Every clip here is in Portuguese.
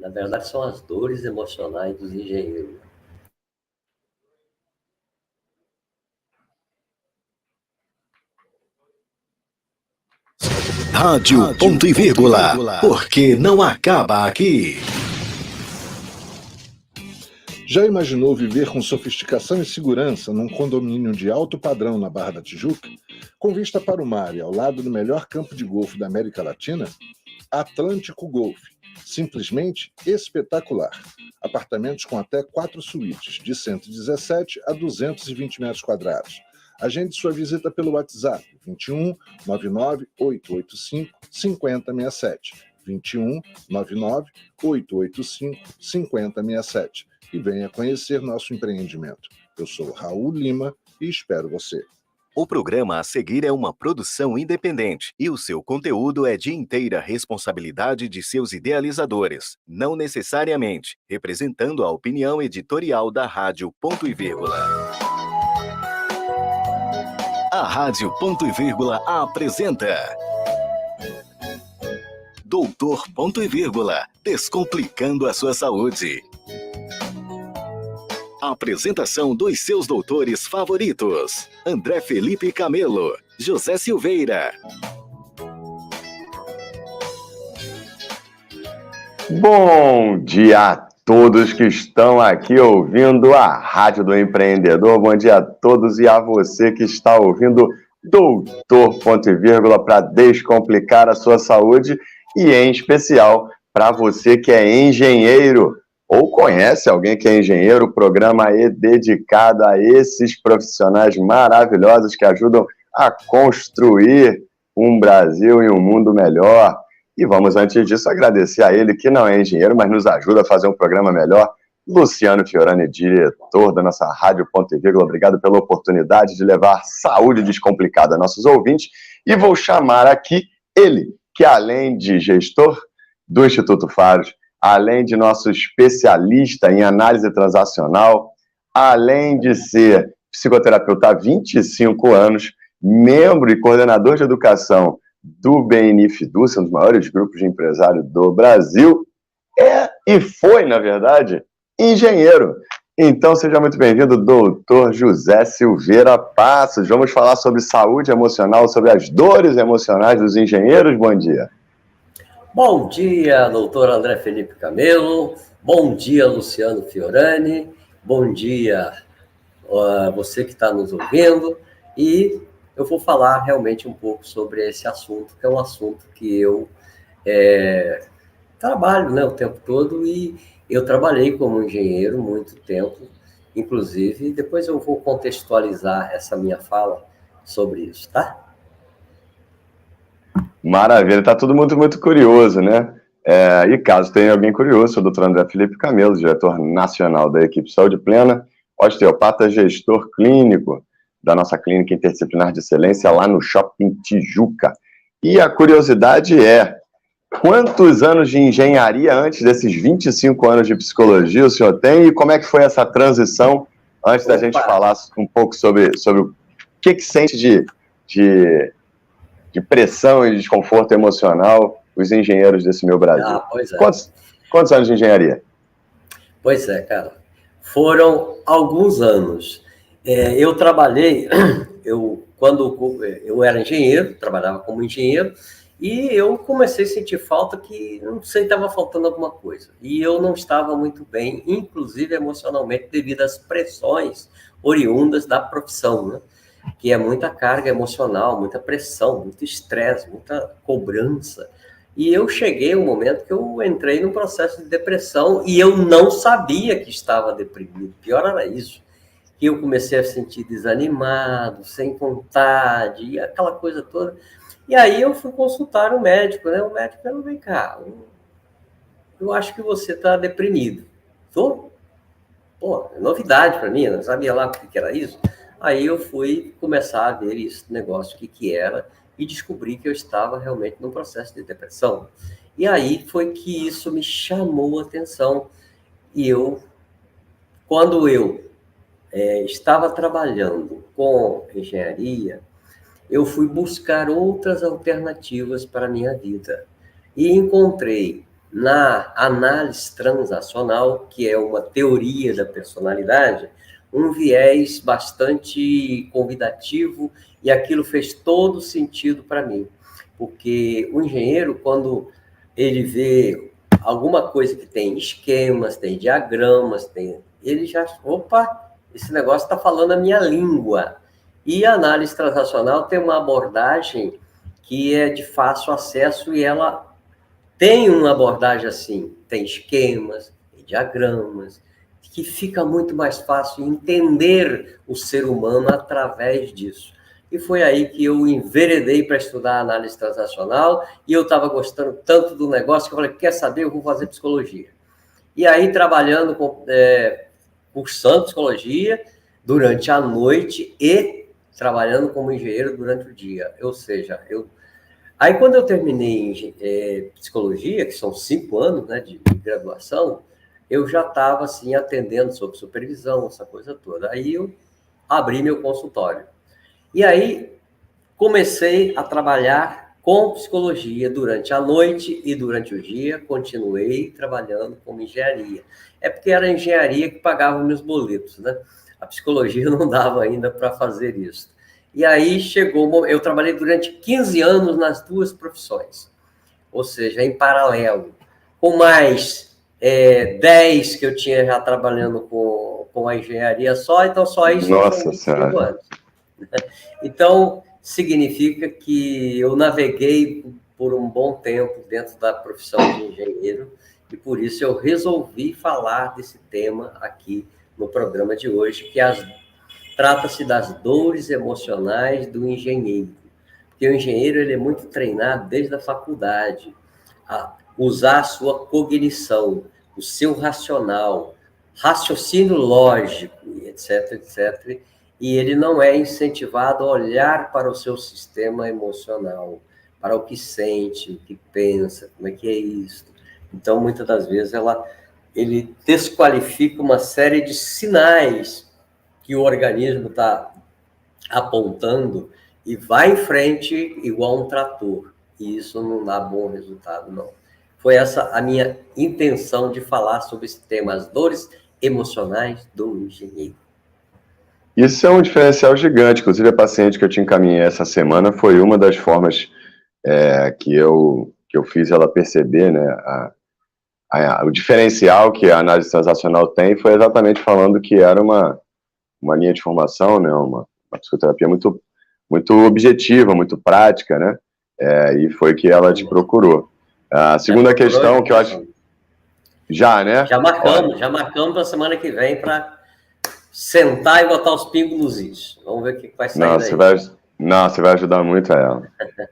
Na verdade, são as dores emocionais dos engenheiros. Rádio Ponto e Vírgula, porque não acaba aqui. Já imaginou viver com sofisticação e segurança num condomínio de alto padrão na Barra da Tijuca? Com vista para o mar e ao lado do melhor campo de golfe da América Latina? Atlântico Golf. Simplesmente espetacular. Apartamentos com até 4 suítes, de 117 a 220 metros quadrados. Agende sua visita pelo WhatsApp 21 99 885 5067. 21 99 885 5067. E venha conhecer nosso empreendimento. Eu sou Raul Lima e espero você. O programa a seguir é uma produção independente e o seu conteúdo é de inteira responsabilidade de seus idealizadores, não necessariamente representando a opinião editorial da Rádio Ponto e Vírgula. A Rádio Ponto e Vírgula apresenta Doutor Ponto e Vírgula, descomplicando a sua saúde. A apresentação dos seus doutores favoritos: André Felipe Camelo, José Silveira. Bom dia a todos que estão aqui ouvindo a Rádio do Empreendedor. Bom dia a todos e a você que está ouvindo Doutor Ponto e Vírgula para descomplicar a sua saúde e, em especial, para você que é engenheiro ou conhece alguém que é engenheiro. O programa é dedicado a esses profissionais maravilhosos que ajudam a construir um Brasil e um mundo melhor. E vamos, antes disso, agradecer a ele, que não é engenheiro, mas nos ajuda a fazer um programa melhor, Luciano Fiorani, diretor da nossa Rádio Ponto e Vírgula. Obrigado pela oportunidade de levar saúde descomplicada a nossos ouvintes. E vou chamar aqui ele, que além de gestor do Instituto Faros, além de nosso especialista em análise transacional, além de ser psicoterapeuta há 25 anos, membro e coordenador de educação do BNI Fidúcia, um dos maiores grupos de empresários do Brasil, e foi, na verdade, engenheiro. Então, seja muito bem-vindo, doutor José Silveira Passos. Vamos falar sobre saúde emocional, sobre as dores emocionais dos engenheiros. Bom dia. Bom dia, doutor André Felipe Camelo. Bom dia, Luciano Fiorani. Bom dia a você que está nos ouvindo. E eu vou falar realmente um pouco sobre esse assunto, que é um assunto que eu trabalho, né, o tempo todo, e eu trabalhei como engenheiro muito tempo, inclusive. Depois eu vou contextualizar essa minha fala sobre isso, tá? Maravilha, está todo mundo muito curioso, né? E caso tenha alguém curioso, sou o Dr. André Felipe Camelo, diretor nacional da equipe Saúde Plena, osteopata, gestor clínico da nossa clínica interdisciplinar de excelência lá no Shopping Tijuca. E a curiosidade é, quantos anos de engenharia antes desses 25 anos de psicologia o senhor tem, e como é que foi essa transição, antes da gente falar um pouco sobre o que sente de pressão e desconforto emocional os engenheiros desse meu Brasil. Pois é. Quantos anos de engenharia? Pois é, cara. Foram alguns anos. Eu trabalhei, quando eu era engenheiro, trabalhava como engenheiro, e eu comecei a sentir falta que, não sei, estava faltando alguma coisa. E eu não estava muito bem, inclusive emocionalmente, devido às pressões oriundas da profissão, né? Que é muita carga emocional, muita pressão, muito estresse, muita cobrança. E eu cheguei a um momento que eu entrei num processo de depressão e eu não sabia que estava deprimido. Pior era isso, que eu comecei a sentir desanimado, sem vontade, e aquela coisa toda. E aí eu fui consultar o médico, né? O médico falou: vem cá, eu acho que você está deprimido. Tô? Pô, é novidade para mim, eu não sabia lá o que era isso. Aí eu fui começar a ver esse negócio, o que era, e descobri que eu estava realmente num processo de depressão. E aí foi que isso me chamou a atenção. E quando eu estava trabalhando com engenharia, eu fui buscar outras alternativas para a minha vida. E encontrei na análise transacional, que é uma teoria da personalidade, um viés bastante convidativo, e aquilo fez todo sentido para mim. Porque o engenheiro, quando ele vê alguma coisa que tem esquemas, tem diagramas, ele já... Opa, esse negócio está falando a minha língua. E a análise transacional tem uma abordagem que é de fácil acesso, e ela tem uma abordagem assim, tem esquemas, tem diagramas, que fica muito mais fácil entender o ser humano através disso. E foi aí que eu enveredei para estudar análise transacional, e eu estava gostando tanto do negócio que eu falei, quer saber, eu vou fazer psicologia. E aí, trabalhando, cursando psicologia durante a noite e trabalhando como engenheiro durante o dia. Ou seja, Aí, quando eu terminei psicologia, que são 5 anos, né, de graduação, eu já estava, assim, atendendo sob supervisão, essa coisa toda. Aí eu abri meu consultório. E aí comecei a trabalhar com psicologia durante a noite e durante o dia, continuei trabalhando como engenharia. É porque era a engenharia que pagava meus boletos, né? A psicologia não dava ainda para fazer isso. E aí chegou, eu trabalhei durante 15 anos nas duas profissões, ou seja, em paralelo, com mais 10 que eu tinha já trabalhando com a engenharia só, então só isso Nossa são 25 anos. Então, significa que eu naveguei por um bom tempo dentro da profissão de engenheiro, e por isso eu resolvi falar desse tema aqui no programa de hoje, que trata-se das dores emocionais do engenheiro. Porque o engenheiro ele é muito treinado desde a faculdade a usar a sua cognição, o seu raciocínio lógico, etc, etc. E ele não é incentivado a olhar para o seu sistema emocional, para o que sente, o que pensa, como é que é isso. Então, muitas das vezes, ele desqualifica uma série de sinais que o organismo está apontando e vai em frente igual um trator. E isso não dá bom resultado, não. Foi essa a minha intenção de falar sobre esse tema, as dores emocionais do engenheiro. Isso é um diferencial gigante. Inclusive, a paciente que eu te encaminhei essa semana foi uma das formas que eu fiz ela perceber, né, o diferencial que a análise transacional tem foi exatamente falando que era uma linha de formação, né, uma psicoterapia muito, muito objetiva, muito prática, né, e foi que ela te procurou. A segunda questão que eu acho... Já, né? Já marcamos para a semana que vem para sentar e botar os pingos nos is. Vamos ver o que vai sair daí. Você vai ajudar muito ela.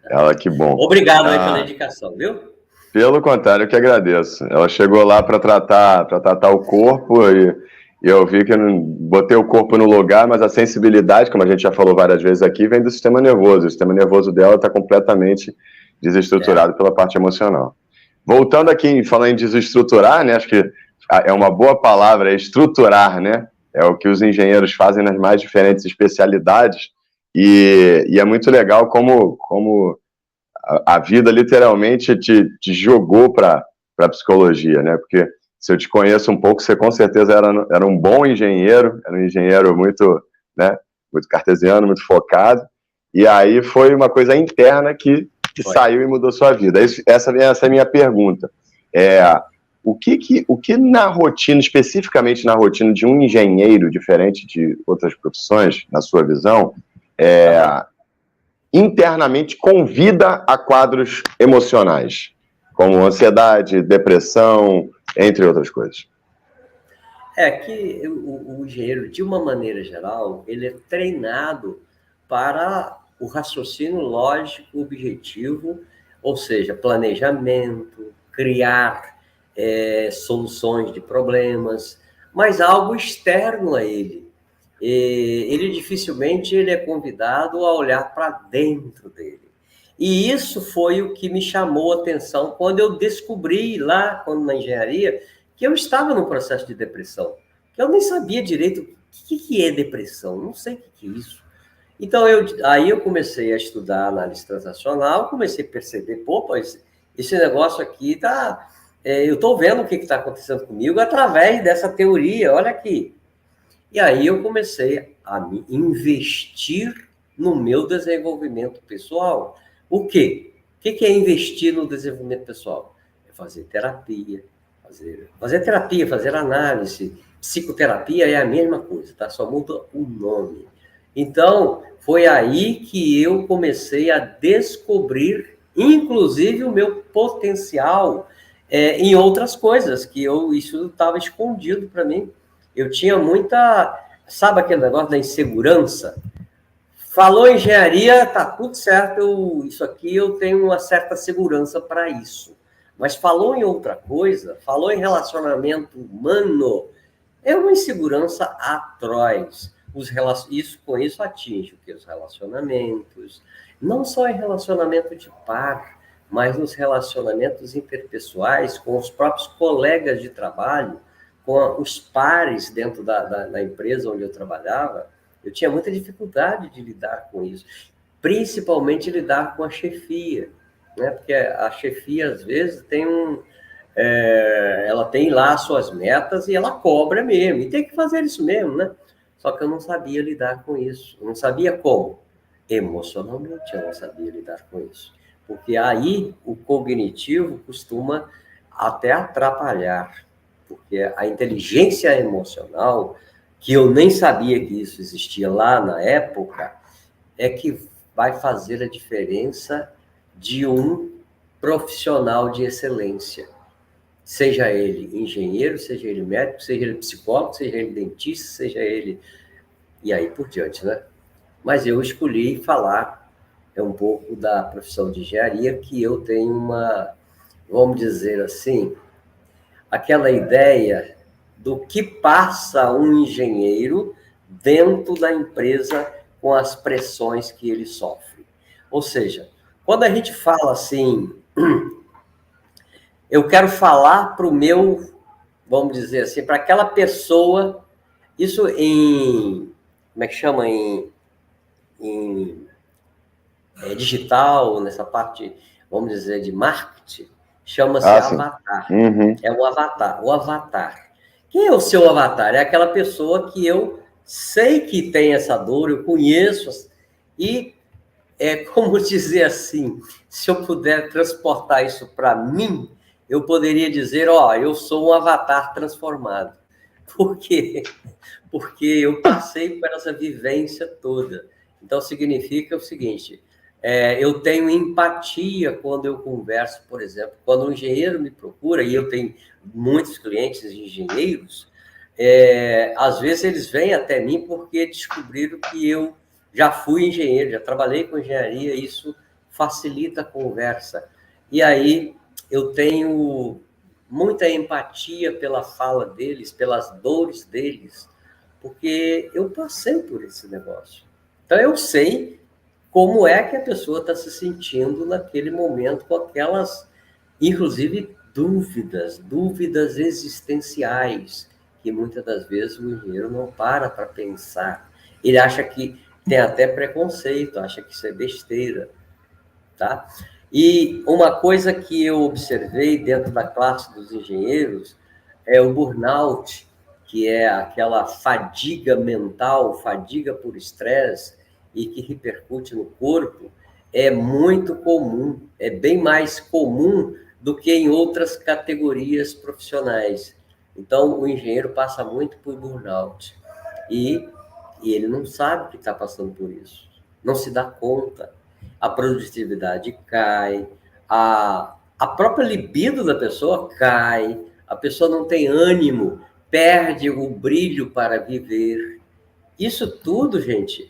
Ela, que bom. Obrigado aí pela indicação, viu? Pelo contrário, eu que agradeço. Ela chegou lá para tratar o corpo e eu vi que eu não botei o corpo no lugar, mas a sensibilidade, como a gente já falou várias vezes aqui, vem do sistema nervoso. O sistema nervoso dela está completamente desestruturado pela parte emocional. Voltando aqui, falando em desestruturar, né? Acho que é uma boa palavra, estruturar, né? É o que os engenheiros fazem nas mais diferentes especialidades. E é muito legal como a vida literalmente te jogou para a psicologia, né? Porque se eu te conheço um pouco, você com certeza era um bom engenheiro, era um engenheiro muito, né, muito cartesiano, muito focado, e aí foi uma coisa interna que saiu e mudou sua vida. Essa é a minha pergunta. O que na rotina, especificamente na rotina de um engenheiro, diferente de outras profissões, na sua visão, internamente convida a quadros emocionais, como ansiedade, depressão, entre outras coisas? Que o engenheiro, de uma maneira geral, ele é treinado para o raciocínio lógico objetivo, ou seja, planejamento, criar soluções de problemas, mas algo externo a ele. Ele dificilmente ele é convidado a olhar para dentro dele. E isso foi o que me chamou a atenção quando eu descobri lá, quando na engenharia, que eu estava num processo de depressão, que eu nem sabia direito o que é depressão, não sei o que é isso. Então, aí eu comecei a estudar análise transacional, comecei a perceber, esse negócio aqui eu estou vendo o que está acontecendo comigo através dessa teoria, olha aqui. E aí eu comecei a me investir no meu desenvolvimento pessoal. O quê? O que é investir no desenvolvimento pessoal? É fazer terapia, fazer análise. Psicoterapia é a mesma coisa, tá? Só muda o nome. Então, foi aí que eu comecei a descobrir, inclusive, o meu potencial em outras coisas, que isso estava escondido para mim. Eu tinha muita... Sabe aquele negócio da insegurança? Falou engenharia, tá tudo certo, isso aqui eu tenho uma certa segurança para isso. Mas falou em outra coisa, falou em relacionamento humano, é uma insegurança atroz. Com isso atinge o que? Os relacionamentos, não só em relacionamento de par, mas nos relacionamentos interpessoais, com os próprios colegas de trabalho, com os pares dentro da empresa onde eu trabalhava. Eu tinha muita dificuldade de lidar com isso, principalmente lidar com a chefia, né? Porque a chefia, às vezes, ela tem lá suas metas e ela cobra mesmo, e tem que fazer isso mesmo, né? Só que eu não sabia lidar com isso, eu não sabia como. Emocionalmente, eu não sabia lidar com isso. Porque aí o cognitivo costuma até atrapalhar, porque a inteligência emocional, que eu nem sabia que isso existia lá na época, é que vai fazer a diferença de um profissional de excelência. Seja ele engenheiro, seja ele médico, seja ele psicólogo, seja ele dentista, seja ele... E aí por diante, né? Mas eu escolhi falar um pouco da profissão de engenharia, que eu tenho uma, vamos dizer assim, aquela ideia do que passa um engenheiro dentro da empresa com as pressões que ele sofre. Ou seja, quando a gente fala assim, eu quero falar para o meu, vamos dizer assim, para aquela pessoa, isso em, como é que chama, em digital, nessa parte, vamos dizer, de marketing, chama-se avatar. Uhum. É o avatar. O avatar. Quem é o seu avatar? É aquela pessoa que eu sei que tem essa dor, eu conheço, e como dizer assim, se eu puder transportar isso para mim, eu poderia dizer, eu sou um avatar transformado. Por quê? Porque eu passei por essa vivência toda. Então, significa o seguinte, eu tenho empatia quando eu converso, por exemplo, quando um engenheiro me procura, e eu tenho muitos clientes engenheiros, às vezes eles vêm até mim porque descobriram que eu já fui engenheiro, já trabalhei com engenharia, isso facilita a conversa. E aí eu tenho muita empatia pela fala deles, pelas dores deles, porque eu passei por esse negócio. Então eu sei como é que a pessoa está se sentindo naquele momento com aquelas, inclusive, dúvidas existenciais, que muitas das vezes o engenheiro não para pensar. Ele acha que tem até preconceito, acha que isso é besteira, tá? E uma coisa que eu observei dentro da classe dos engenheiros é o burnout, que é aquela fadiga mental, fadiga por estresse, e que repercute no corpo, é muito comum, é bem mais comum do que em outras categorias profissionais. Então, o engenheiro passa muito por burnout. E ele não sabe que está passando por isso. Não se dá conta. A produtividade cai, a própria libido da pessoa cai, a pessoa não tem ânimo, perde o brilho para viver. Isso tudo, gente,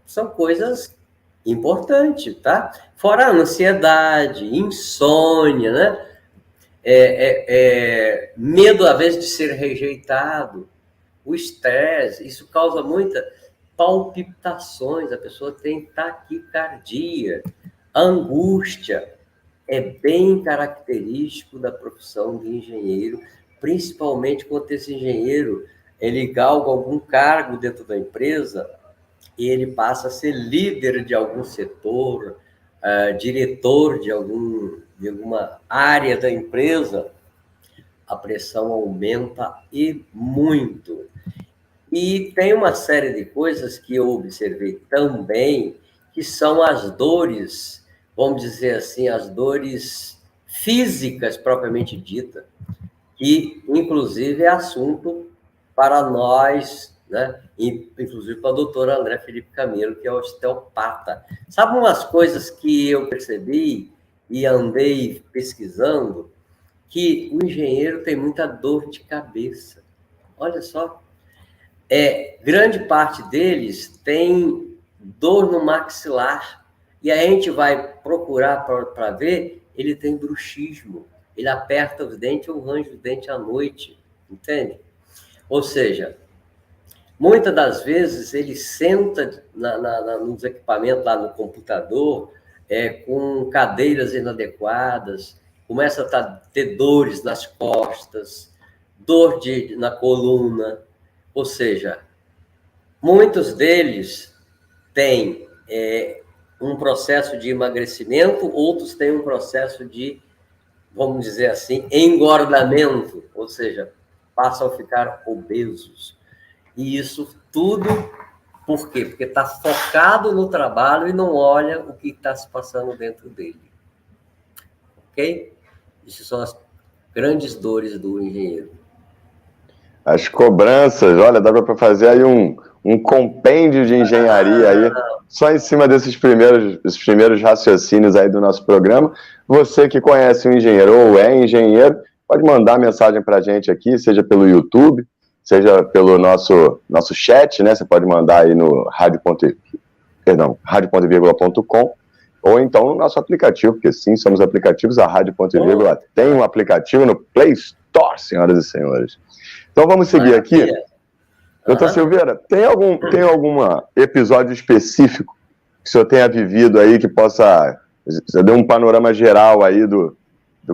são coisas importantes, tá? Fora a ansiedade, insônia, né? Medo, às vezes, de ser rejeitado, o estresse, isso causa muitas palpitações, a pessoa tem taquicardia, a angústia é bem característico da profissão de engenheiro, principalmente quando esse engenheiro ele galga algum cargo dentro da empresa e ele passa a ser líder de algum setor, diretor de alguma área da empresa. a pressão aumenta e muito. E tem uma série de coisas que eu observei também, que são as dores, vamos dizer assim, as dores físicas propriamente dita, que inclusive é assunto para nós, né? Inclusive para a doutora André Felipe Camelo, que é osteopata. Sabe umas coisas que eu percebi e andei pesquisando? Que o engenheiro tem muita dor de cabeça. Olha só. Grande parte deles tem dor no maxilar. E aí a gente vai procurar para ver, ele tem bruxismo. Ele aperta os dentes ou range os dentes à noite. Entende? Ou seja, muitas das vezes ele senta nos equipamentos lá no computador, com cadeiras inadequadas, começa a ter dores nas costas, dor na coluna. Ou seja, muitos deles têm um processo de emagrecimento, outros têm um processo de, vamos dizer assim, engordamento, ou seja, passam a ficar obesos. E isso tudo, por quê? Porque está focado no trabalho e não olha o que está se passando dentro dele. Ok? Essas são as grandes dores do engenheiro. As cobranças, olha, dá para fazer aí um compêndio de engenharia aí, só em cima desses primeiros raciocínios aí do nosso programa. Você que conhece um engenheiro ou é engenheiro, pode mandar mensagem para a gente aqui, seja pelo YouTube, seja pelo nosso chat, né? Você pode mandar aí no rádio.vírgula.com ou então no nosso aplicativo, porque sim, somos aplicativos, a Rádio.vírgula tem um aplicativo no Play Store, senhoras e senhores. Então vamos seguir aqui. Doutor Silveira, tem algum episódio específico que o senhor tenha vivido aí que possa... Você deu um panorama geral aí do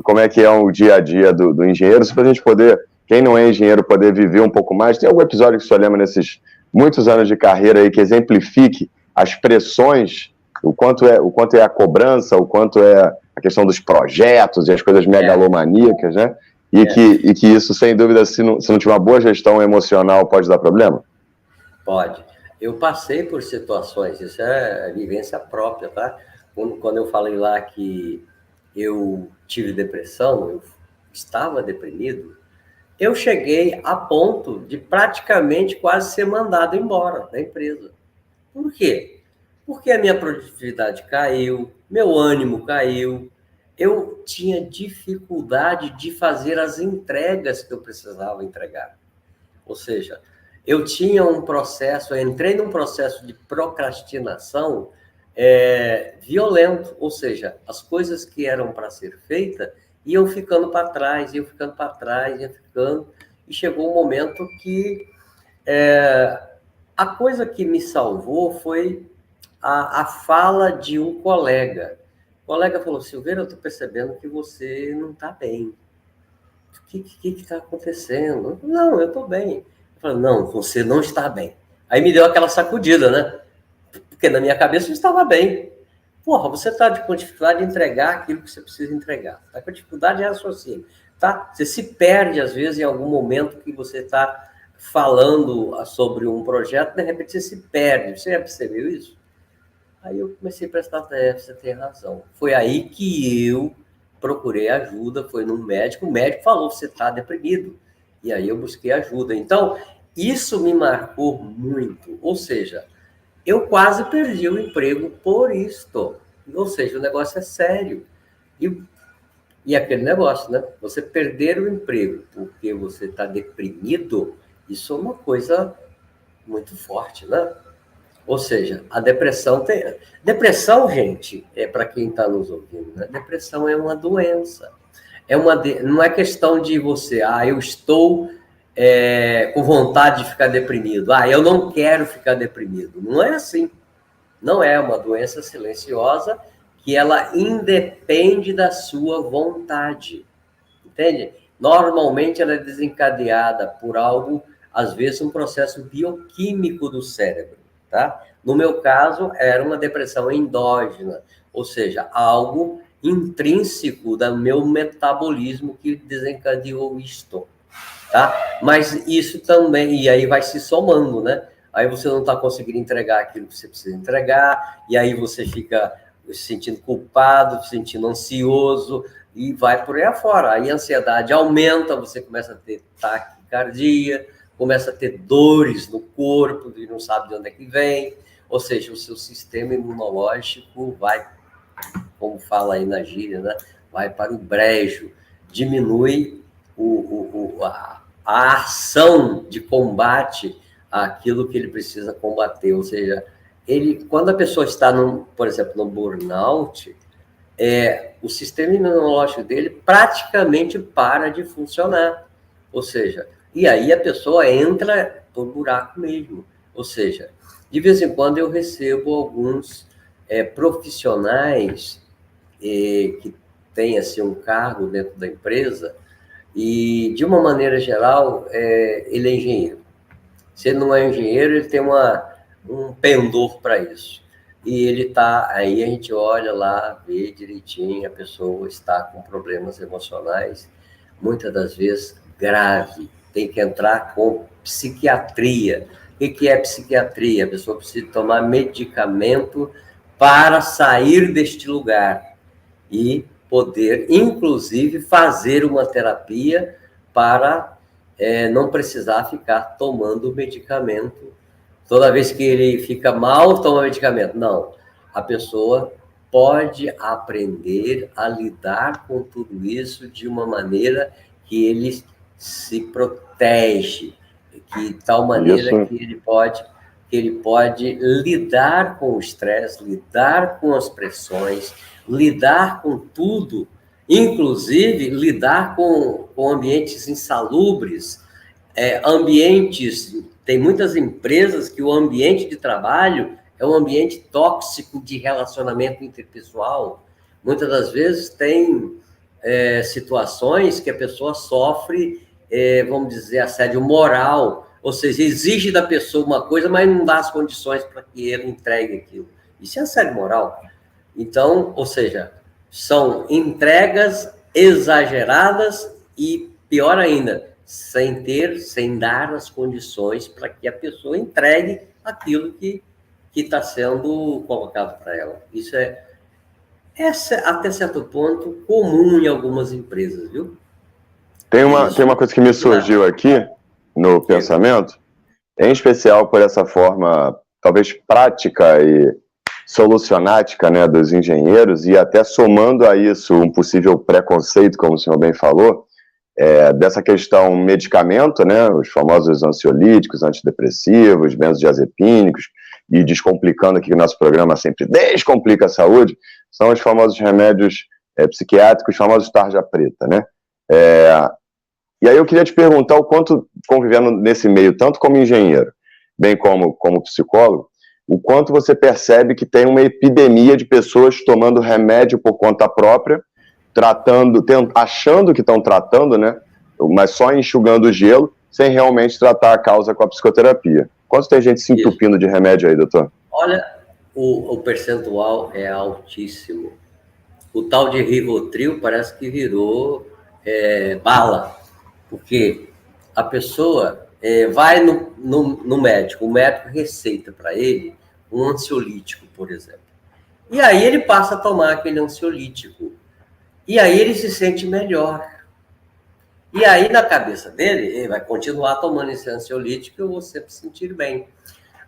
como é que é o dia a dia do engenheiro, se para a gente poder, quem não é engenheiro, poder viver um pouco mais. Tem algum episódio que o senhor lembra nesses muitos anos de carreira aí que exemplifique as pressões, o quanto é a cobrança, o quanto é a questão dos projetos e as coisas megalomaníacas, né? E que isso, sem dúvida, se não tiver uma boa gestão emocional, pode dar problema? Pode. Eu passei por situações, isso é vivência própria, tá? Quando eu falei lá que eu tive depressão, eu estava deprimido, eu cheguei a ponto de praticamente quase ser mandado embora da empresa. Por quê? Porque a minha produtividade caiu, meu ânimo caiu, eu tinha dificuldade de fazer as entregas que eu precisava entregar. Ou seja, eu tinha um processo, eu entrei num processo de procrastinação violento, ou seja, as coisas que eram para ser feitas iam ficando para trás, e chegou um momento que a coisa que me salvou foi a fala de um colega. O colega falou: Silveira, eu estou percebendo que você não está bem. O que está acontecendo? Não, eu estou bem. Eu falei: não, você não está bem. Aí me deu aquela sacudida, né? Porque na minha cabeça eu estava bem. Porra, você está com dificuldade de entregar aquilo que você precisa entregar. Está com dificuldade de raciocínio. Tá? Você se perde, às vezes, em algum momento que você está falando sobre um projeto, de repente você se perde. Você já percebeu isso? Aí eu comecei a prestar atenção, você tem razão. Foi aí que eu procurei ajuda, foi num médico, o médico falou: você está deprimido. E aí eu busquei ajuda. Então, isso me marcou muito. Ou seja, eu quase perdi o emprego por isto. Ou seja, o negócio é sério. E aquele negócio, né? Você perder o emprego porque você está deprimido, isso é uma coisa muito forte, né? Ou seja, a depressão tem... Depressão, gente, para quem está nos ouvindo, né? Depressão é uma doença. Não é questão de você, eu estou com vontade de ficar deprimido. Eu não quero ficar deprimido. Não é assim. Não é uma doença silenciosa que ela independe da sua vontade. Entende? Normalmente ela é desencadeada por algo, às vezes um processo bioquímico do cérebro. Tá? No meu caso, era uma depressão endógena, ou seja, algo intrínseco do meu metabolismo que desencadeou isto, tá? Mas isso também, e aí vai se somando, né? Aí você não está conseguindo entregar aquilo que você precisa entregar, e aí você fica se sentindo culpado, se sentindo ansioso, e vai por aí afora. Aí a ansiedade aumenta, você começa a ter taquicardia, começa a ter dores no corpo, e não sabe de onde é que vem, ou seja, o seu sistema imunológico vai, como fala aí na gíria, né? Vai para o brejo, diminui a ação de combate àquilo que ele precisa combater, ou seja, quando a pessoa está, por exemplo, no burnout, o sistema imunológico dele praticamente para de funcionar, ou seja, e aí a pessoa entra por buraco mesmo, ou seja, de vez em quando eu recebo alguns profissionais que têm assim, um cargo dentro da empresa e, de uma maneira geral, ele é engenheiro. Se ele não é engenheiro, ele tem um pendor para isso. E ele está, aí a gente olha lá, vê direitinho, a pessoa está com problemas emocionais, muitas das vezes grave, tem que entrar com psiquiatria. O que é psiquiatria? A pessoa precisa tomar medicamento para sair deste lugar e poder, inclusive, fazer uma terapia para não precisar ficar tomando medicamento. Toda vez que ele fica mal, toma medicamento. Não, a pessoa pode aprender a lidar com tudo isso de uma maneira que ele se protege, que de tal maneira isso. que ele pode lidar com o estresse, lidar com as pressões, lidar com tudo, inclusive lidar com ambientes insalubres, ambientes. Tem muitas empresas que o ambiente de trabalho é um ambiente tóxico de relacionamento interpessoal. Muitas das vezes tem situações que a pessoa sofre, vamos dizer, assédio moral, ou seja, exige da pessoa uma coisa, mas não dá as condições para que ele entregue aquilo. Isso é assédio moral. Então, ou seja, são entregas exageradas e, pior ainda, sem dar as condições para que a pessoa entregue aquilo que está sendo colocado para ela. Isso é, até certo ponto, comum em algumas empresas, viu? Tem uma coisa que me surgiu aqui no pensamento, em especial por essa forma, talvez prática e solucionática, né, dos engenheiros, e até somando a isso um possível preconceito, como o senhor bem falou, dessa questão medicamento, né, os famosos ansiolíticos, antidepressivos, benzodiazepínicos, e descomplicando aqui que o nosso programa sempre descomplica a saúde, são os famosos remédios psiquiátricos, os famosos tarja preta, né? E aí eu queria te perguntar o quanto, convivendo nesse meio, tanto como engenheiro, bem como psicólogo, o quanto você percebe que tem uma epidemia de pessoas tomando remédio por conta própria, achando que estão tratando, né? Mas só enxugando o gelo, sem realmente tratar a causa com a psicoterapia. Quanto tem gente se entupindo de remédio aí, doutor? Olha, o percentual é altíssimo. O tal de Rivotril parece que virou bala, porque a pessoa vai no médico, o médico receita para ele um ansiolítico, por exemplo. E aí ele passa a tomar aquele ansiolítico. E aí ele se sente melhor. E aí, na cabeça dele, ele vai continuar tomando esse ansiolítico e eu vou sempre se sentir bem.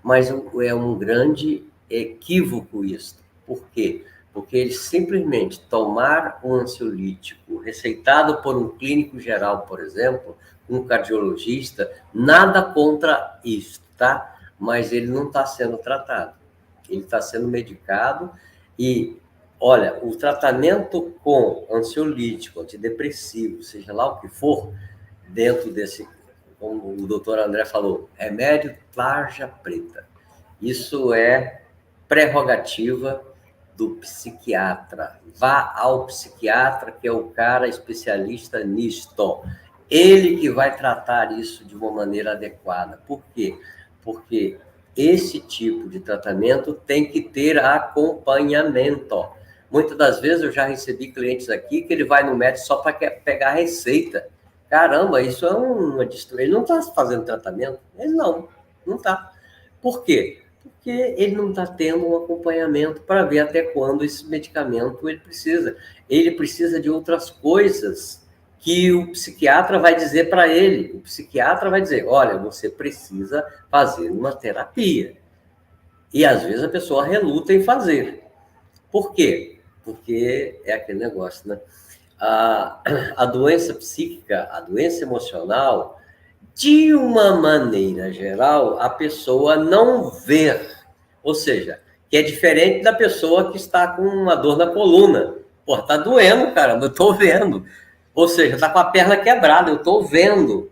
Mas é um grande equívoco isso. Por quê? Porque ele simplesmente tomar um ansiolítico receitado por um clínico geral, por exemplo, um cardiologista, nada contra isso, tá? Mas ele não está sendo tratado. Ele está sendo medicado e... Olha, o tratamento com ansiolítico, antidepressivo, seja lá o que for, dentro desse, como o doutor André falou, remédio tarja preta. Isso é prerrogativa do psiquiatra. Vá ao psiquiatra, que é o cara especialista nisto. Ele que vai tratar isso de uma maneira adequada. Por quê? Porque esse tipo de tratamento tem que ter acompanhamento. Muitas das vezes eu já recebi clientes aqui que ele vai no médico só para pegar a receita. Caramba, isso é uma destruição. Ele não está fazendo tratamento? Ele não está. Por quê? Porque ele não está tendo um acompanhamento para ver até quando esse medicamento ele precisa. Ele precisa de outras coisas que o psiquiatra vai dizer para ele. O psiquiatra vai dizer, olha, você precisa fazer uma terapia. E às vezes a pessoa reluta em fazer. Por quê? Porque é aquele negócio, né? A doença psíquica, a doença emocional, de uma maneira geral, a pessoa não vê. Ou seja, que é diferente da pessoa que está com uma dor na coluna. Pô, tá doendo, caramba, eu tô vendo. Ou seja, tá com a perna quebrada, eu tô vendo.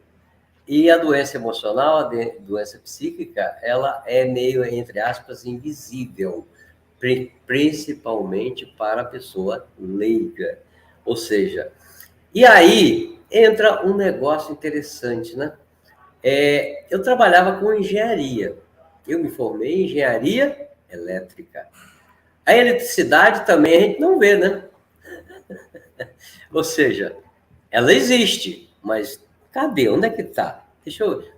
E a doença emocional, a doença psíquica, ela é meio, entre aspas, invisível, principalmente para a pessoa leiga. Ou seja, e aí entra um negócio interessante, né? Eu trabalhava com engenharia. Eu me formei em engenharia elétrica. A eletricidade também a gente não vê, né? Ou seja, ela existe, mas cadê? Onde é que está?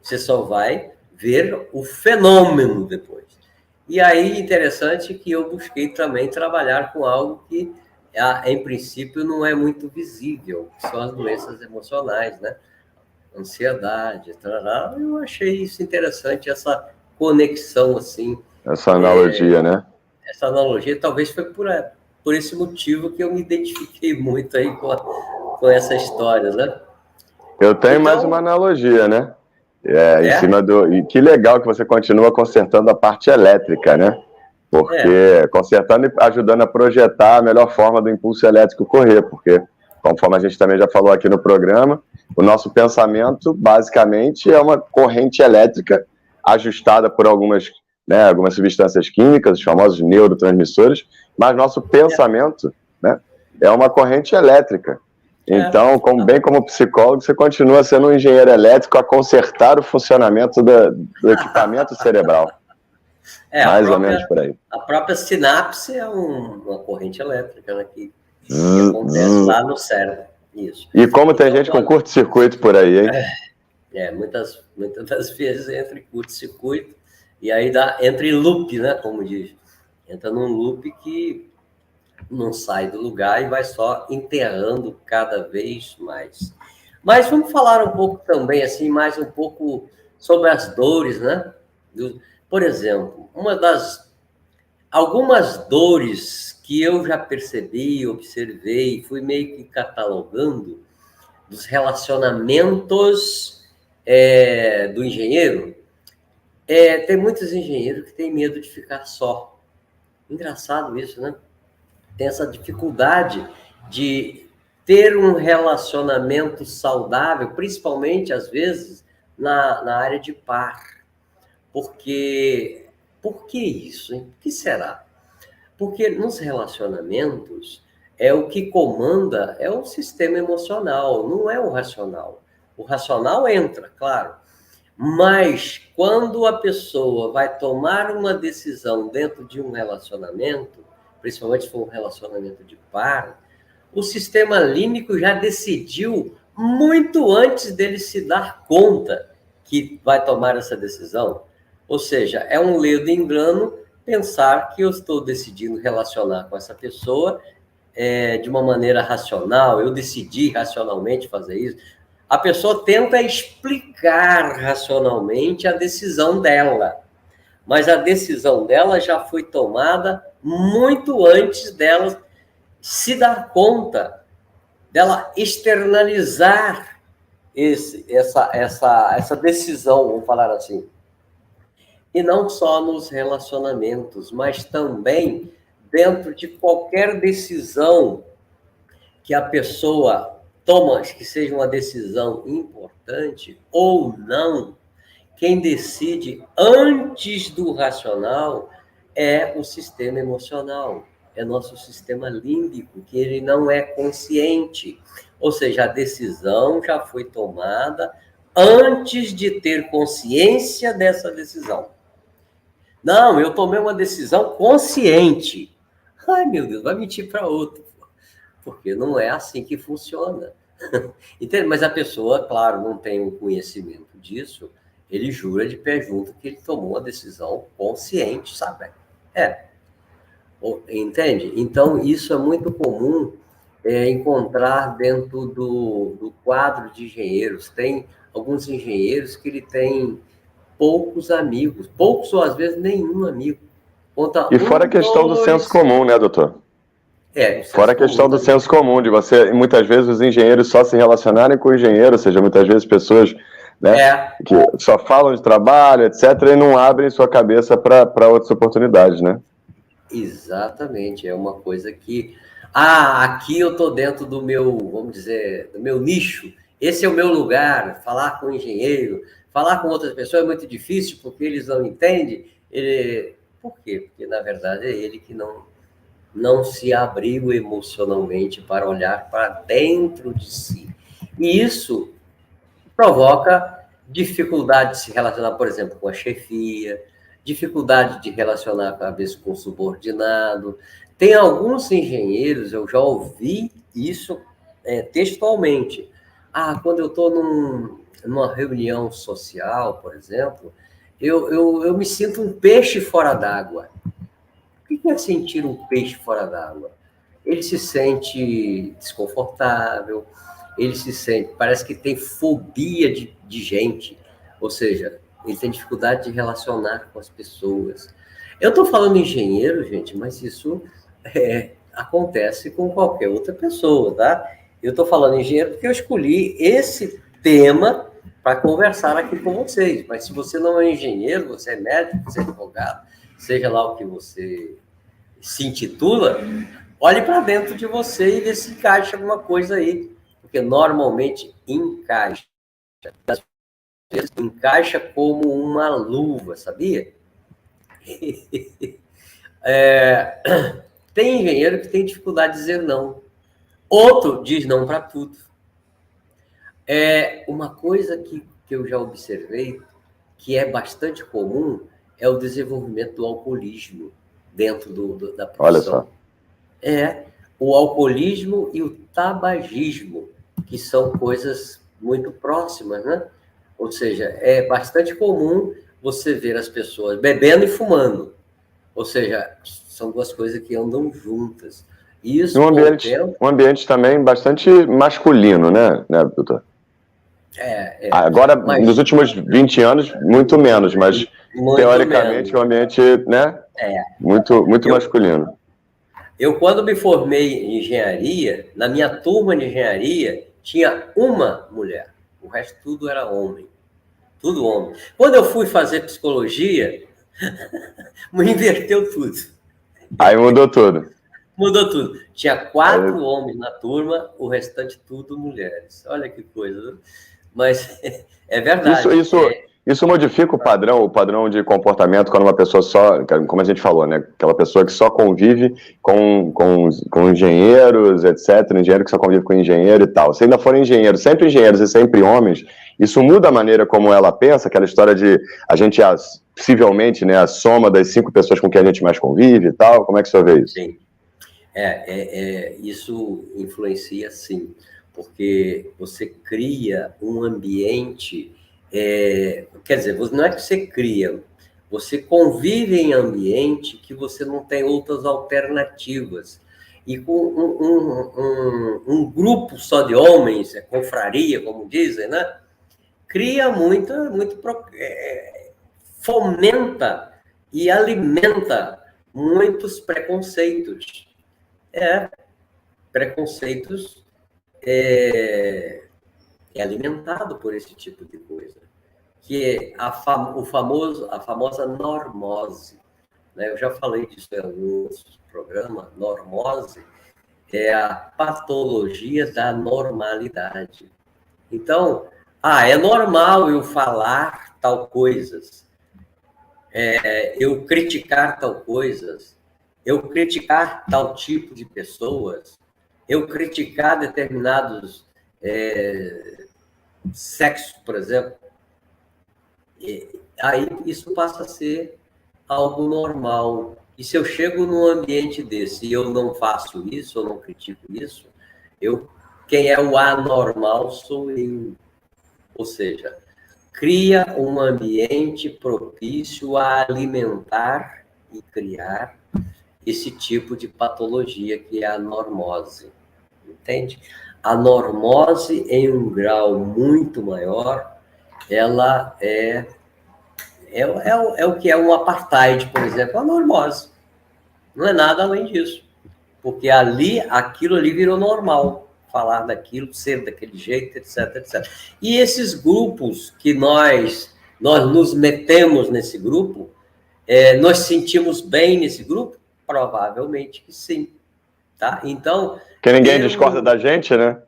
Você só vai ver o fenômeno depois. E aí, interessante que eu busquei também trabalhar com algo que, em princípio, não é muito visível, que são as doenças emocionais, né? Ansiedade, tarará. Eu achei isso interessante, essa conexão, assim. Essa analogia, né? Essa analogia, talvez foi por esse motivo que eu me identifiquei muito aí com essa história, né? Eu tenho mais uma analogia, né? Em cima E que legal que você continua consertando a parte elétrica, né? Porque consertando e ajudando a projetar a melhor forma do impulso elétrico correr, porque, conforme a gente também já falou aqui no programa, o nosso pensamento, basicamente, é uma corrente elétrica ajustada por algumas substâncias químicas, os famosos neurotransmissores, mas nosso pensamento, né, é uma corrente elétrica. Então, bem como psicólogo, você continua sendo um engenheiro elétrico a consertar o funcionamento do equipamento cerebral. Mais ou menos por aí. A própria sinapse é uma corrente elétrica, né, que acontece lá no cérebro. Isso. E como tem gente com curto-circuito por aí, hein? Muitas das vezes entra em curto-circuito e aí entra em loop, né, como diz. Entra num loop que não sai do lugar e vai só enterrando cada vez mais. Mas vamos falar um pouco também, assim, mais um pouco sobre as dores, né? Por exemplo, algumas dores que eu já percebi, observei, fui meio que catalogando dos relacionamentos do engenheiro. Tem muitos engenheiros que têm medo de ficar só. Engraçado isso, né? Tem essa dificuldade de ter um relacionamento saudável, principalmente, às vezes, na área de par. Por que isso, hein? Por que será? Porque nos relacionamentos, o que comanda é o sistema emocional, não é o racional. O racional entra, claro, mas quando a pessoa vai tomar uma decisão dentro de um relacionamento, principalmente se for um relacionamento de par, o sistema límbico já decidiu muito antes dele se dar conta que vai tomar essa decisão. Ou seja, é um ledo engano pensar que eu estou decidindo relacionar com essa pessoa de uma maneira racional, eu decidi racionalmente fazer isso. A pessoa tenta explicar racionalmente a decisão dela, mas a decisão dela já foi tomada muito antes dela se dar conta, dela externalizar essa decisão, vamos falar assim. E não só nos relacionamentos, mas também dentro de qualquer decisão que a pessoa toma, que seja uma decisão importante ou não, quem decide antes do racional é o sistema emocional, é nosso sistema límbico, que ele não é consciente. Ou seja, a decisão já foi tomada antes de ter consciência dessa decisão. Não, eu tomei uma decisão consciente. Ai, meu Deus, vai mentir para outro. Porque não é assim que funciona. Entende? Mas a pessoa, claro, não tem o conhecimento disso, ele jura de pé junto que ele tomou uma decisão consciente, sabe? Entende? Então, isso é muito comum encontrar dentro do quadro de engenheiros. Tem alguns engenheiros que ele tem poucos amigos, poucos ou às vezes nenhum amigo. Conta E fora a questão do senso comum, né, doutor? Fora a questão do senso comum, de você, muitas vezes, os engenheiros só se relacionarem com o engenheiro, ou seja, muitas vezes pessoas, né, que só falam de trabalho, etc., e não abrem sua cabeça para outras oportunidades, né? Exatamente, é uma coisa que... aqui eu estou dentro do meu, vamos dizer, do meu nicho, esse é o meu lugar, falar com o engenheiro, falar com outras pessoas é muito difícil, porque eles não entendem. Por quê? Porque, na verdade, é ele que não se abriu emocionalmente para olhar para dentro de si. E isso provoca dificuldade de se relacionar, por exemplo, com a chefia, dificuldade de relacionar, às vezes, com o subordinado. Tem alguns engenheiros, eu já ouvi isso textualmente. Quando eu estou numa reunião social, por exemplo, eu me sinto um peixe fora d'água. O que é sentir um peixe fora d'água? Ele se sente desconfortável, ele se sente, parece que tem fobia de gente, ou seja, ele tem dificuldade de relacionar com as pessoas. Eu estou falando engenheiro, gente, mas isso acontece com qualquer outra pessoa, tá? Eu estou falando engenheiro porque eu escolhi esse tema para conversar aqui com vocês, mas se você não é engenheiro, você é médico, você é advogado, seja lá o que você se intitula, olhe para dentro de você e vê se encaixa alguma coisa aí, porque normalmente encaixa. Às vezes encaixa como uma luva, sabia? Tem engenheiro que tem dificuldade de dizer não. Outro diz não para tudo. Uma coisa que eu já observei, que é bastante comum, é o desenvolvimento do alcoolismo dentro da profissão. Olha só. O alcoolismo e o tabagismo, que são coisas muito próximas, né? Ou seja, é bastante comum você ver as pessoas bebendo e fumando. Ou seja, são duas coisas que andam juntas. Isso, um ambiente também bastante masculino, né doutor? Agora, nos últimos 20 anos, muito menos, mas teoricamente o ambiente, né? Muito masculino. Eu, quando me formei em engenharia, na minha turma de engenharia, tinha uma mulher. O resto tudo era homem. Tudo homem. Quando eu fui fazer psicologia, me inverteu tudo. Aí mudou tudo. Mudou tudo. Tinha 4 homens na turma, o restante tudo mulheres. Olha que coisa. Mas é verdade. Isso modifica o padrão de comportamento quando uma pessoa só, como a gente falou, né? Aquela pessoa que só convive com engenheiros, etc. Engenheiro que só convive com engenheiro e tal. Se ainda forem engenheiros, sempre engenheiros e sempre homens, isso muda a maneira como ela pensa, aquela história de a gente possivelmente, né, a soma das 5 pessoas com quem a gente mais convive e tal. Como é que o senhor vê isso? Sim. Isso influencia, sim, porque você cria um ambiente... quer dizer, não é que você cria, você convive em ambiente que você não tem outras alternativas. E com um grupo só de homens, confraria, como dizem, né? Cria fomenta e alimenta muitos preconceitos. Preconceitos é alimentado por esse tipo de coisa, que é a famosa normose. Né? Eu já falei disso em alguns programas. Normose é a patologia da normalidade. Então, é normal eu falar tal coisas, eu criticar tal coisas, eu criticar tal tipo de pessoas, eu criticar determinados sexo, por exemplo. Aí isso passa a ser algo normal. E se eu chego num ambiente desse e eu não faço isso, eu não critico isso, quem é o anormal sou eu. Ou seja, cria um ambiente propício a alimentar e criar esse tipo de patologia que é a normose. Entende? A normose, em um grau muito maior, ela é o que é um apartheid, por exemplo, a normose. Não é nada além disso. Porque aquilo ali virou normal. Falar daquilo, ser daquele jeito, etc, etc. E esses grupos que nós nos metemos nesse grupo, nós sentimos bem nesse grupo? Provavelmente que sim. Tá? Então... Que ninguém discorda da gente, né?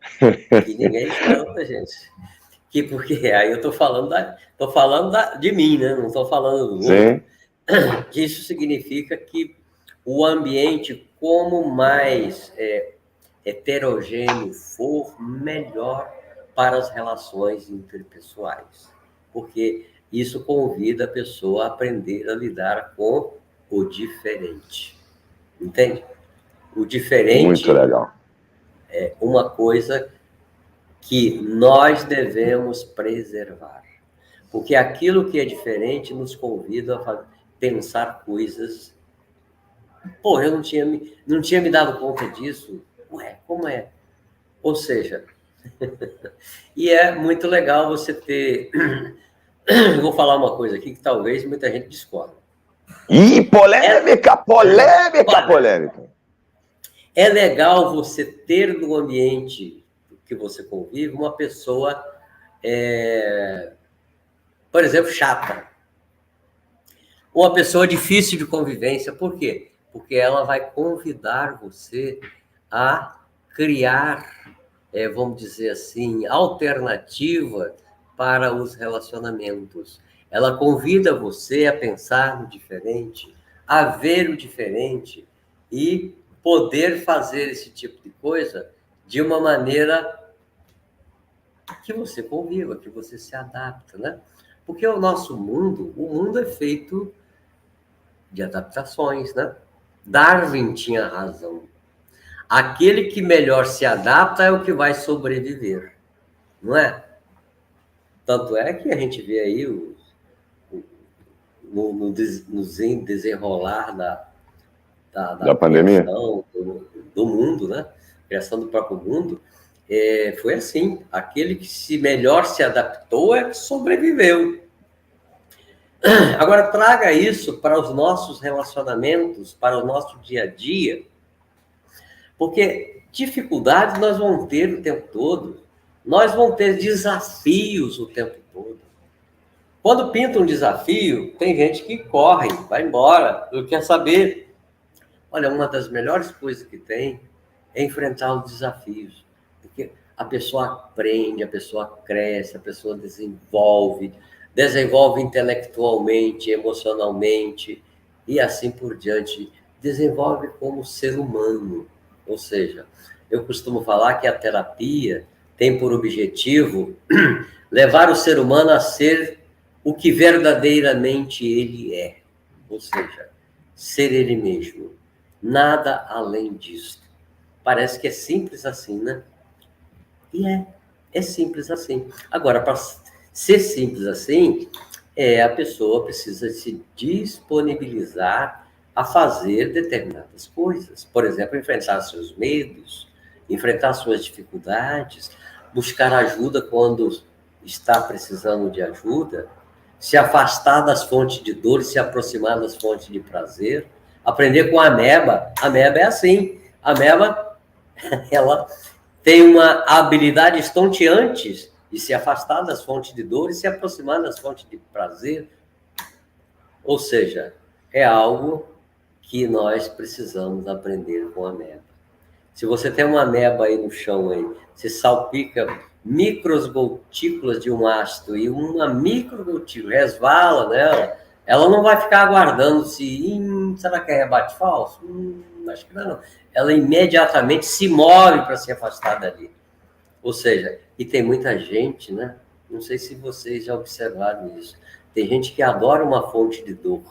Que ninguém discorda da gente. Porque aí eu estou falando, de mim, né? Não estou falando do outro. Que isso significa que o ambiente, como mais heterogêneo for, melhor para as relações interpessoais. Porque isso convida a pessoa a aprender a lidar com o diferente. Entende? O diferente... Muito legal. É uma coisa que nós devemos preservar. Porque aquilo que é diferente nos convida a pensar coisas. Pô, eu não tinha me dado conta disso. Ué, como é? Ou seja, e é muito legal você ter... Vou falar uma coisa aqui que talvez muita gente discorde. Ih, polêmica, polêmica, polêmica. É legal você ter no ambiente que você convive uma pessoa, por exemplo, chata. Uma pessoa difícil de convivência. Por quê? Porque ela vai convidar você a criar, vamos dizer assim, alternativa para os relacionamentos. Ela convida você a pensar no diferente, a ver o diferente e poder fazer esse tipo de coisa de uma maneira que você conviva, que você se adapta, né? Porque o mundo é feito de adaptações, né? Darwin tinha razão. Aquele que melhor se adapta é o que vai sobreviver, não é? Tanto é que a gente vê aí no desenrolar da pandemia, criação do mundo, né? Criação do próprio mundo, foi assim. Aquele que melhor se adaptou é que sobreviveu. Agora, traga isso para os nossos relacionamentos, para o nosso dia a dia, porque dificuldades nós vamos ter o tempo todo, nós vamos ter desafios o tempo todo. Quando pinta um desafio, tem gente que corre, vai embora, não quer saber. Olha, uma das melhores coisas que tem é enfrentar os desafios, porque a pessoa aprende, a pessoa cresce, a pessoa desenvolve intelectualmente, emocionalmente e assim por diante, desenvolve como ser humano. Ou seja, eu costumo falar que a terapia tem por objetivo levar o ser humano a ser o que verdadeiramente ele é, ou seja, ser ele mesmo. Nada além disso. Parece que é simples assim, né? E é simples assim. Agora, para ser simples assim, a pessoa precisa se disponibilizar a fazer determinadas coisas. Por exemplo, enfrentar seus medos, enfrentar suas dificuldades, buscar ajuda quando está precisando de ajuda, se afastar das fontes de dor e se aproximar das fontes de prazer, aprender com a ameba. A ameba é assim. A ameba, ela tem uma habilidade estonteante de se afastar das fontes de dor e se aproximar das fontes de prazer. Ou seja, é algo que nós precisamos aprender com a ameba. Se você tem uma ameba aí no chão, aí, você salpica micros gotículas de um ácido e uma microgotícula resvala nela, ela não vai ficar aguardando será que é rebate falso? Acho que não. Ela imediatamente se move para se afastar dali. Ou seja, e tem muita gente, né? Não sei se vocês já observaram isso. Tem gente que adora uma fonte de dor.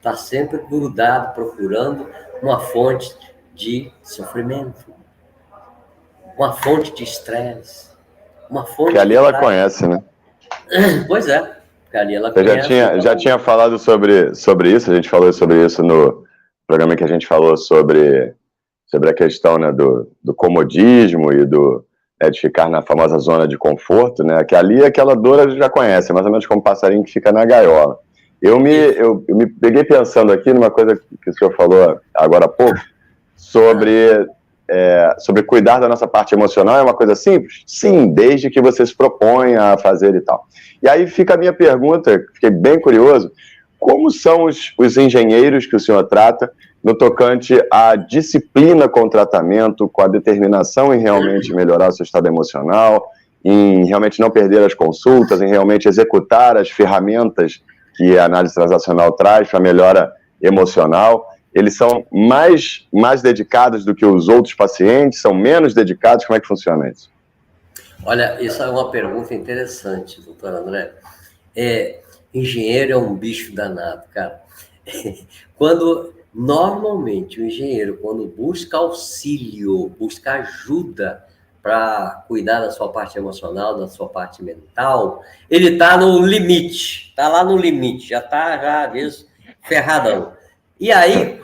está sempre grudado, procurando uma fonte de sofrimento, uma fonte de estresse, uma fonte que ali ela conhece, né? Pois é, porque ali ela Eu conhece. já tinha falado sobre isso, a gente falou sobre isso no programa que a gente falou sobre a questão, né, do comodismo e de ficar na famosa zona de conforto, né? Que ali aquela dor a gente já conhece, é mais ou menos como um passarinho que fica na gaiola. Eu me peguei pensando aqui numa coisa que o senhor falou agora há pouco, sobre cuidar da nossa parte emocional. É uma coisa simples? Sim, desde que você se proponha a fazer e tal. E aí fica a minha pergunta, fiquei bem curioso, como são os engenheiros que o senhor trata no tocante à disciplina com o tratamento, com a determinação em realmente melhorar o seu estado emocional, em realmente não perder as consultas, em realmente executar as ferramentas que a análise transacional traz para a melhora emocional? Eles são mais dedicados do que os outros pacientes? São menos dedicados? Como é que funciona isso? Olha, isso é uma pergunta interessante, doutor André. Engenheiro é um bicho danado, cara. Normalmente, o engenheiro, quando busca auxílio, busca ajuda para cuidar da sua parte emocional, da sua parte mental, ele está no limite, está lá no limite, já está, às vezes, ferradão. E aí,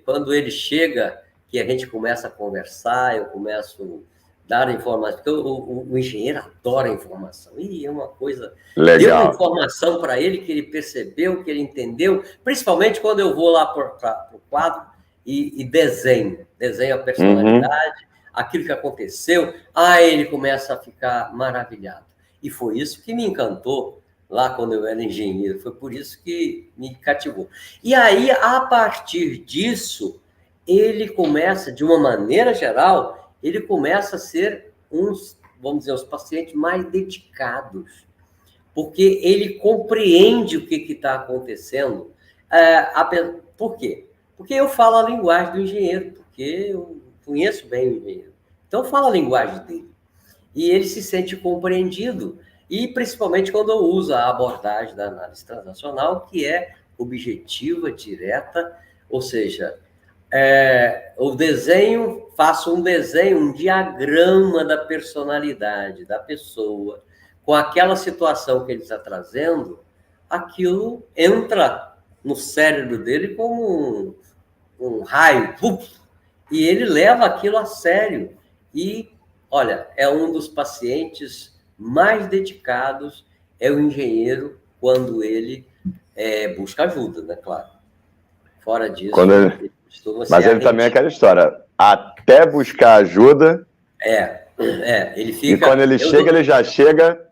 quando ele chega, que a gente começa a conversar, eu começo a dar informação, porque o engenheiro adora informação, e é uma coisa... Legal. Deu uma informação para ele que ele percebeu, que ele entendeu, principalmente quando eu vou lá para o quadro e desenho a personalidade, aquilo que aconteceu, aí ele começa a ficar maravilhado. E foi isso que me encantou lá quando eu era engenheiro, foi por isso que me cativou. E aí, a partir disso, ele começa, de uma maneira geral, ele começa a ser vamos dizer, os pacientes mais dedicados, porque ele compreende o que está acontecendo. Por quê? Porque eu falo a linguagem do engenheiro, porque eu conheço bem o engenheiro. Então, eu falo a linguagem dele. E ele se sente compreendido, e principalmente quando eu uso a abordagem da análise transacional, que é objetiva, direta, ou seja, faço um desenho, um diagrama da personalidade da pessoa, com aquela situação que ele está trazendo, aquilo entra no cérebro dele como um raio, e ele leva aquilo a sério. E, olha, é um dos pacientes mais dedicados, é o engenheiro, quando ele busca ajuda, né? Claro. Fora disso... Mas ele também é aquela história, até buscar ajuda... ele fica... E quando ele chega, ele já chega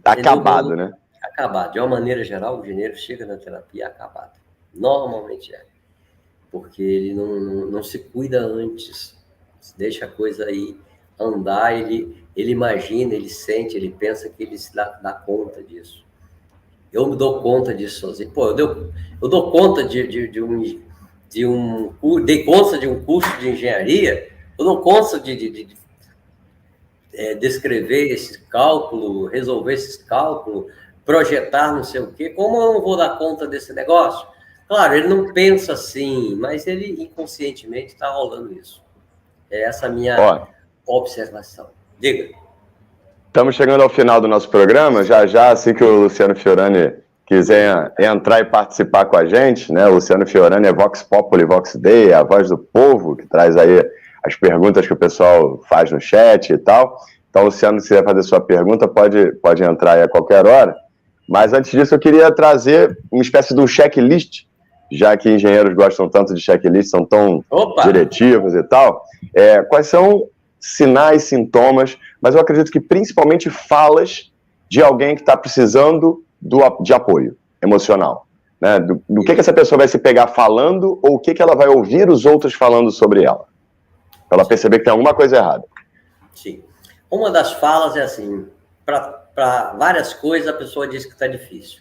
acabado, né? Acabado. De uma maneira geral, o engenheiro chega na terapia acabado. Normalmente é. Porque ele não se cuida antes. Deixa a coisa aí andar, ele imagina, ele sente, ele pensa que ele se dá conta disso. Eu me dou conta disso sozinho. Pô, eu dou conta dei conta de um curso de engenharia, eu dou conta de descrever esse cálculo, resolver esse cálculo, projetar não sei o quê. Como eu não vou dar conta desse negócio? Claro, ele não pensa assim, mas ele inconscientemente está rolando isso. É essa a minha observação. Diga. Estamos chegando ao final do nosso programa, já assim que o Luciano Fiorani quiser entrar e participar com a gente, né? O Luciano Fiorani é Vox Populi, Vox Dei, a voz do povo, que traz aí as perguntas que o pessoal faz no chat e tal. Então, Luciano, se quiser fazer sua pergunta, pode entrar aí a qualquer hora. Mas antes disso, eu queria trazer uma espécie de um checklist, já que engenheiros gostam tanto de checklist, são tão diretivos e tal. Quais são sinais, sintomas, mas eu acredito que principalmente falas de alguém que está precisando de apoio emocional, né? Do que essa pessoa vai se pegar falando, ou o que ela vai ouvir os outros falando sobre ela, para ela perceber que tem alguma coisa errada. Sim. Uma das falas é assim, para várias coisas a pessoa diz que está difícil.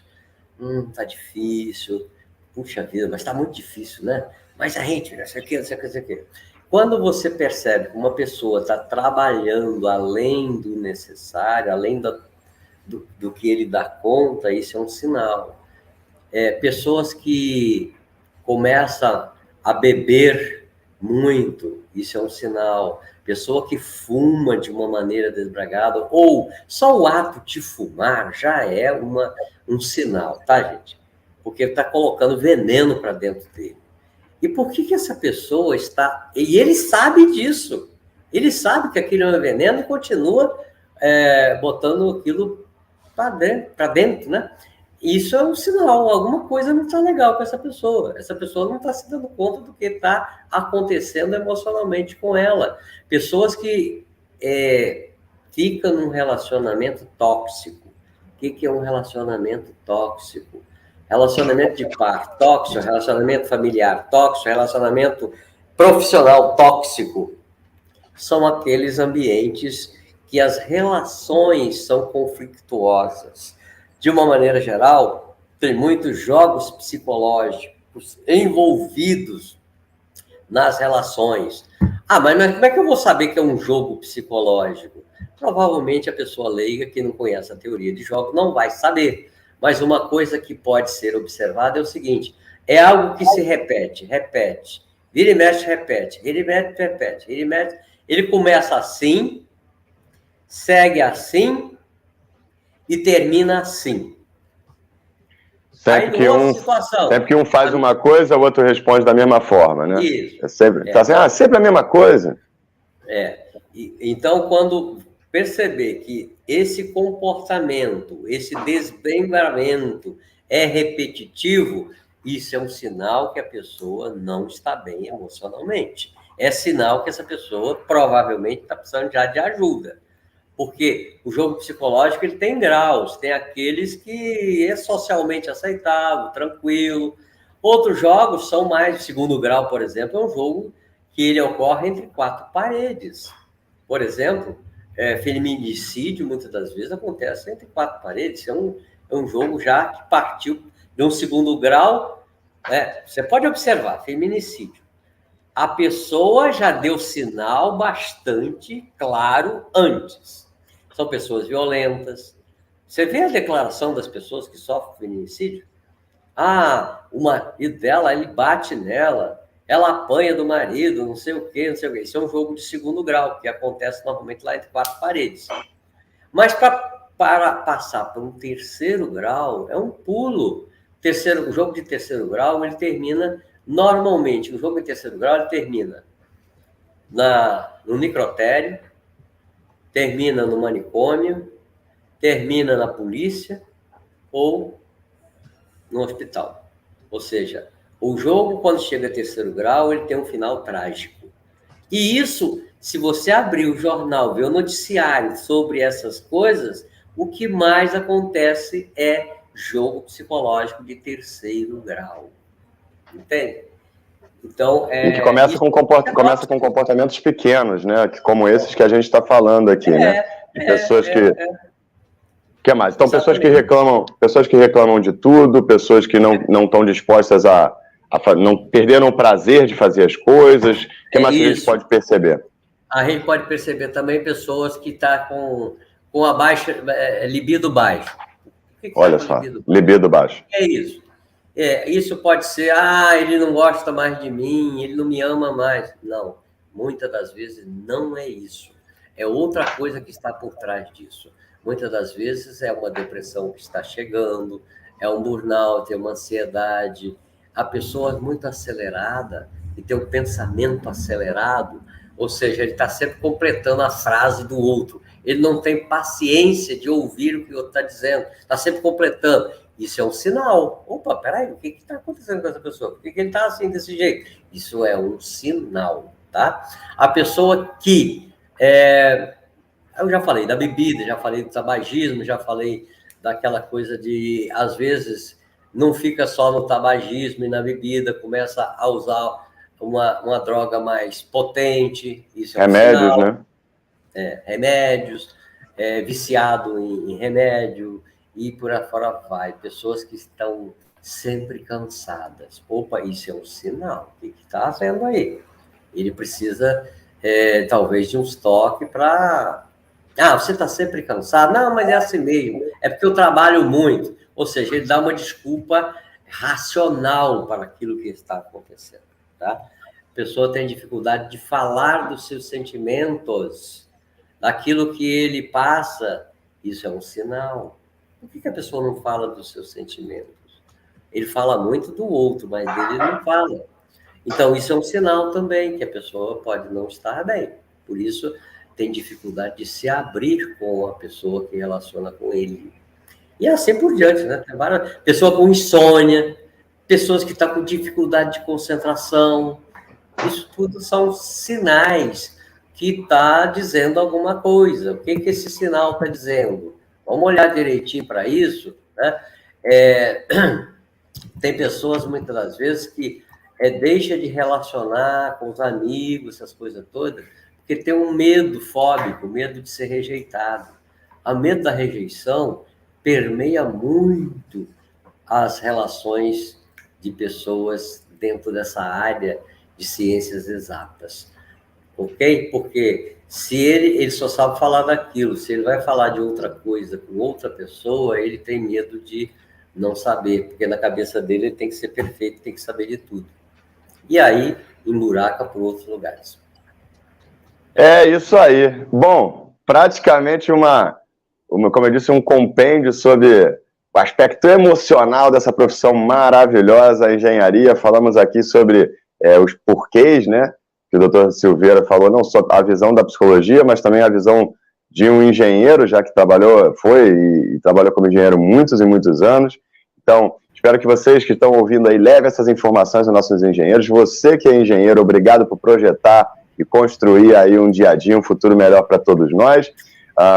Está difícil, puxa vida, mas está muito difícil, né? Mas a gente, não sei o quê. Quando você percebe que uma pessoa está trabalhando além do necessário, além do que ele dá conta, isso é um sinal. Pessoas que começa a beber muito, isso é um sinal. Pessoa que fuma de uma maneira desbragada, ou só o ato de fumar já é um sinal, tá, gente? Porque ele está colocando veneno para dentro dele. E por que essa pessoa está... E ele sabe disso. Ele sabe que aquilo é um veneno e continua botando aquilo para dentro, né? Isso é um sinal, alguma coisa não está legal com essa pessoa. Essa pessoa não está se dando conta do que está acontecendo emocionalmente com ela. Pessoas que ficam num relacionamento tóxico. O que é um relacionamento tóxico? Relacionamento de par tóxico, relacionamento familiar tóxico, relacionamento profissional tóxico. São aqueles ambientes que as relações são conflituosas. De uma maneira geral, tem muitos jogos psicológicos envolvidos nas relações. Mas como é que eu vou saber que é um jogo psicológico? Provavelmente a pessoa leiga que não conhece a teoria de jogos não vai saber. Mas uma coisa que pode ser observada é o seguinte, é algo que se repete. Vira e mexe, repete. Vira e mexe, repete. Vira e mexe. Ele começa assim, segue assim e termina assim. Sempre que um faz uma coisa, o outro responde da mesma forma, né? Isso. Sempre a mesma coisa. Então, quando perceber que esse comportamento, esse desmembramento é repetitivo, isso é um sinal que a pessoa não está bem emocionalmente. É sinal que essa pessoa provavelmente está precisando já de ajuda. Porque o jogo psicológico ele tem graus, tem aqueles que é socialmente aceitável, tranquilo. Outros jogos são mais de segundo grau, por exemplo, é um jogo que ele ocorre entre quatro paredes. Por exemplo, feminicídio, muitas das vezes, acontece entre quatro paredes. É um jogo já que partiu de um segundo grau. Você pode observar, feminicídio. A pessoa já deu sinal bastante claro antes. São pessoas violentas. Você vê a declaração das pessoas que sofrem feminicídio? O marido dela, ele bate nela, ela apanha do marido, não sei o quê. Isso é um jogo de segundo grau, que acontece normalmente lá entre quatro paredes. Mas para passar para um terceiro grau, é um pulo. O jogo de terceiro grau, ele termina... Normalmente, o jogo de terceiro grau ele termina no necrotério, termina no manicômio, termina na polícia ou no hospital. Ou seja, o jogo, quando chega a terceiro grau, ele tem um final trágico. E isso, se você abrir o jornal, ver o noticiário sobre essas coisas, o que mais acontece é jogo psicológico de terceiro grau. Entende? Então, e que começa com comportamentos pequenos, né? Como esses que a gente está falando aqui, né? De pessoas que... que mais? Então, pessoas que reclamam de tudo, pessoas que não estão dispostas não perderam o prazer de fazer as coisas. O que mais a gente pode perceber? A gente pode perceber também pessoas que estão com a baixa libido baixo. Olha só, libido baixo. É isso. Isso pode ser, ele não gosta mais de mim, ele não me ama mais. Não, muitas das vezes não é isso. É outra coisa que está por trás disso. Muitas das vezes é uma depressão que está chegando, é um burnout, é uma ansiedade. A pessoa é muito acelerada e tem um pensamento acelerado, ou seja, ele está sempre completando a frase do outro. Ele não tem paciência de ouvir o que o outro está dizendo, está sempre completando. Isso é um sinal. Opa, peraí, o que está acontecendo com essa pessoa? Por que ele está assim, desse jeito? Isso é um sinal, tá? A pessoa que... eu já falei da bebida, já falei do tabagismo, já falei daquela coisa de, às vezes, não fica só no tabagismo e na bebida, começa a usar uma droga mais potente. Isso é um remédios, sinal. Né? Remédios, viciado em remédio, e por aí fora vai. Pessoas que estão sempre cansadas. Opa, isso é um sinal. O que está havendo aí? Ele precisa, talvez, de uns toques para... você está sempre cansado? Não, mas é assim mesmo. É porque eu trabalho muito. Ou seja, ele dá uma desculpa racional para aquilo que está acontecendo, tá? A pessoa tem dificuldade de falar dos seus sentimentos, daquilo que ele passa, isso é um sinal. Por que a pessoa não fala dos seus sentimentos? Ele fala muito do outro, mas dele não fala. Então, isso é um sinal também, que a pessoa pode não estar bem. Por isso, tem dificuldade de se abrir com a pessoa que relaciona com ele. E assim por diante, né? Tem várias... Pessoa com insônia, pessoas que estão com dificuldade de concentração. Isso tudo são sinais que está dizendo alguma coisa. O que esse sinal está dizendo? Vamos olhar direitinho para isso, né? Tem pessoas, muitas das vezes, que deixa de relacionar com os amigos, essas coisas todas, porque tem um medo fóbico, medo de ser rejeitado. O medo da rejeição permeia muito as relações de pessoas dentro dessa área de ciências exatas, ok? Porque se ele só sabe falar daquilo, se ele vai falar de outra coisa com outra pessoa, ele tem medo de não saber, porque na cabeça dele ele tem que ser perfeito, tem que saber de tudo. E aí, emburaca por outros lugares. É isso aí. Bom, praticamente como eu disse, um compêndio sobre o aspecto emocional dessa profissão maravilhosa, a engenharia. Falamos aqui sobre os porquês, né? Que o doutor Silveira falou, não só a visão da psicologia, mas também a visão de um engenheiro, já que trabalhou como engenheiro muitos e muitos anos. Então, espero que vocês que estão ouvindo aí levem essas informações aos nossos engenheiros. Você que é engenheiro, obrigado por projetar e construir aí um dia a dia, um futuro melhor para todos nós.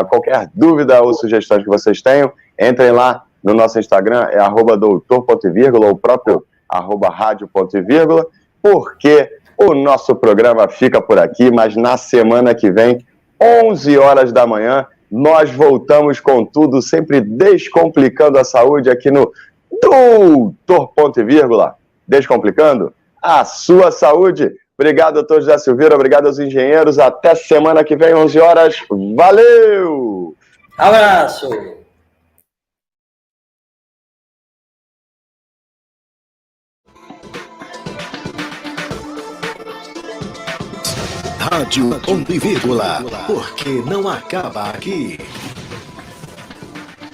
Qualquer dúvida ou sugestões que vocês tenham, entrem lá no nosso Instagram, é @doutor.vírgula, ou o próprio @radio.vírgula, porque o nosso programa fica por aqui, mas na semana que vem, 11 horas da manhã, nós voltamos com tudo, sempre descomplicando a saúde aqui no Doutor Ponto e Vírgula, descomplicando a sua saúde. Obrigado, doutor José Silveira, obrigado aos engenheiros, até semana que vem, 11 horas, valeu! Abraço! Rádio Ponto e Vírgula, porque não acaba aqui.